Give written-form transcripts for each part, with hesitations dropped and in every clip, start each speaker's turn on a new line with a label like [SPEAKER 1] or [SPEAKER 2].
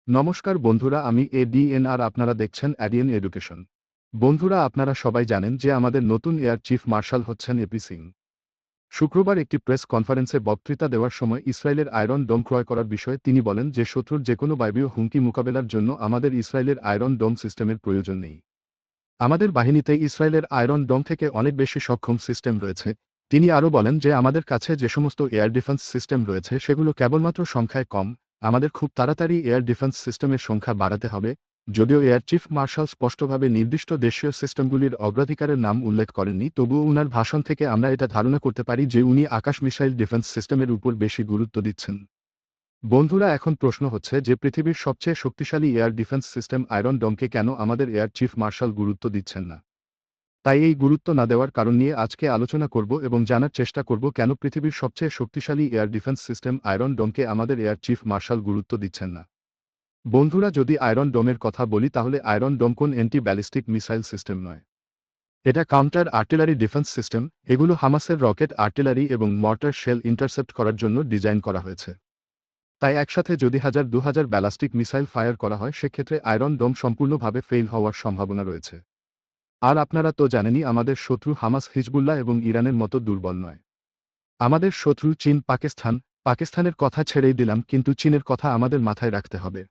[SPEAKER 1] নমস্কার বন্ধুরা, আমি এডিএন আর আপনারা দেখছেন এডিএন এডুকেশন। বন্ধুরা, আপনারা সবাই জানেন যে আমাদের নতুন এয়ার চিফ মার্শাল হচ্ছেন এপি সিং। শুক্রবার একটি প্রেস কনফারেন্সে বক্তৃতা দেওয়ার সময় ইসরায়েলের আয়রন ডোম ক্রয় করার বিষয়ে তিনি বলেন যে শত্রুর যেকোনো বায়বীয় হুমকি মোকাবেলার জন্য আমাদের ইসরায়েলের আয়রন ডোম সিস্টেমের প্রয়োজন নেই। আমাদের বাহিনীতে ইসরায়েলের আয়রন ডোম থেকে অনেক বেশি সক্ষম সিস্টেম রয়েছে। তিনি আরও বলেন যে আমাদের কাছে যে সমস্ত এয়ার ডিফেন্স সিস্টেম রয়েছে সেগুলো কেবলমাত্র সংখ্যায় কম। আমাদের খুব তাড়াতাড়ি এয়ার ডিফেন্স সিস্টেমের সংখ্যা বাড়াতে হবে। যদিও এয়ার চিফ মার্শাল স্পষ্টভাবে নির্দিষ্ট দেশীয় সিস্টেমগুলির অগ্রাধিকারের নাম উল্লেখ করেননি, তবুও উনার ভাষণ থেকে আমরা এটা ধারণা করতে পারি যে উনি আকাশ মিসাইল ডিফেন্স সিস্টেমের উপর বেশি গুরুত্ব দিচ্ছেন। বন্ধুরা, এখন প্রশ্ন হচ্ছে যে পৃথিবীর সবচেয়ে শক্তিশালী এয়ার ডিফেন্স সিস্টেম আয়রন ডোমকে কেন আমাদের এয়ার চিফ মার্শাল গুরুত্ব দিচ্ছেন না। তাই এই গুরুত্ব না দেওয়ার কারণ নিয়ে আজকে আলোচনা করব এবং জানার চেষ্টা করব কেন পৃথিবীর সবচেয়ে শক্তিশালী এয়ার ডিফেন্স সিস্টেম আয়রন ডোমকে আমাদের এয়ার চিফ মার্শাল গুরুত্ব দিচ্ছেন না। বন্ধুরা, যদি আয়রন ডোমের কথা বলি তাহলে আয়রন ডোম কোন অ্যান্টি ব্যালিস্টিক মিসাইল সিস্টেম নয়। এটা কাউন্টার আর্টিলারি ডিফেন্স সিস্টেম। এগুলো হামাসের রকেট, আর্টিলারি এবং মর্টার শেল ইন্টারসেপ্ট করার জন্য ডিজাইন করা হয়েছে। তাই একসাথে যদি 1000-2000 ব্যালাস্টিক মিসাইল ফায়ার করা হয় সেক্ষেত্রে আয়রন ডোম সম্পূর্ণভাবে ফেইল হওয়ার সম্ভাবনা রয়েছে। আর আপনারা তো জানেনই আমাদের শত্রু হামাস, হিজবুল্লাহ এবং ইরানের মতো দুর্বল নয়। আমাদের শত্রু চীন, পাকিস্তানের কথা ছেড়েই দিলাম, কিন্তু চীনের কথা আমাদের মাথায় রাখতে হবে।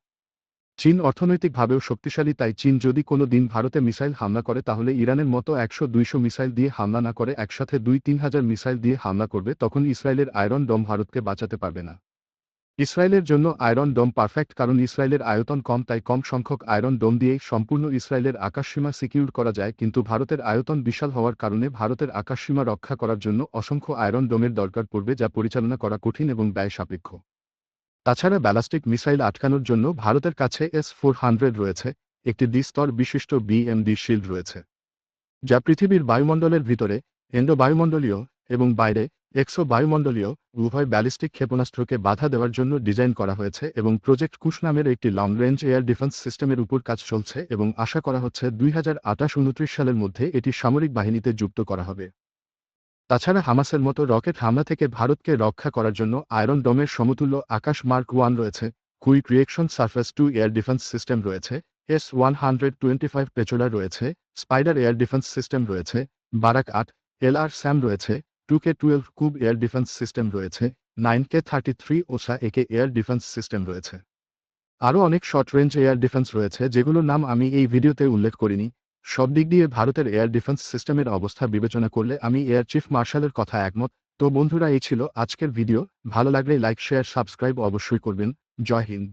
[SPEAKER 1] চীন অর্থনৈতিকভাবেও শক্তিশালী, তাই চীন যদি কোনো দিন ভারতে মিসাইল হামলা করে তাহলে ইরানের মতো 100-200 মিসাইল দিয়ে হামলা না করে একসাথে 2-3 হাজার মিসাইল দিয়ে হামলা করবে, তখন ইসরায়েলের আয়রন ডোম ভারতকে বাঁচাতে পারবে না। ইসরায়েলের জন্য আয়রন ডোম পারফেক্ট, কারণ ইসরায়েলের আয়তন কম, তাই কম সংখ্যক আয়রন ডোম দিয়েই সম্পূর্ণ ইসরায়েলের আকাশসীমা সিকিউর করা যায়। কিন্তু ভারতের আয়তন বিশাল হওয়ার কারণে ভারতের আকাশসীমা রক্ষা করার জন্য অসংখ্য আয়রন ডোমের দরকার পড়বে, যা পরিচালনা করা কঠিন এবং ব্যয় সাপেক্ষ। তাছাড়া ব্যালাস্টিক মিসাইল আটকানোর জন্য ভারতের কাছে S-400 রয়েছে, একটি দ্বিস্তর বিশিষ্ট BMD শিল্ড রয়েছে, যা পৃথিবীর বায়ুমণ্ডলের ভিতরে, এন্ডো বায়ুমণ্ডলীয় এবং বাইরে, এক্সো বায়ুমণ্ডলীয় উভয় ব্যালিস্টিক ক্ষেপণাস্ত্রকে বাধা দেওয়ার জন্য ডিজাইন করা হয়েছে। এবং প্রজেক্ট কুশ নামের একটি লং রেঞ্জ এয়ার ডিফেন্স সিস্টেমের উপর কাজ চলছে এবং আশা করা হচ্ছে 2028-29 সালের মধ্যে এটি সামরিক বাহিনীতে যুক্ত করা হবে। তাছাড়া হামাসের মতো রকেট হামলা থেকে ভারতকে রক্ষা করার জন্য আয়রন ডোমের সমতুল্য আকাশ মার্ক 1 রয়েছে, quick reaction surface 2 air defence system রয়েছে, S-125 পেচোলার রয়েছে, স্পাইডার এয়ার ডিফেন্স সিস্টেম রয়েছে, বারাক 8 LR স্যাম রয়েছে, 2K-12 কুব এয়ার ডিফেন্স সিস্টেম রয়েছে, 9K-33 ওসা একে এয়ার ডিফেন্স সিস্টেম রয়েছে। আরও অনেক শর্ট রেঞ্জ এয়ার ডিফেন্স রয়েছে যেগুলোর নাম আমি এই ভিডিওতে উল্লেখ করিনি। সব দিক দিয়ে ভারতের এয়ার ডিফেন্স সিস্টেমের অবস্থা বিবেচনা করলে আমি এয়ার চিফ মার্শালের কথা একমত। তো বন্ধুরা, এই ছিল আজকের ভিডিও। ভালো লাগলে লাইক, শেয়ার, সাবস্ক্রাইব অবশ্যই করবেন। জয় হিন্দ।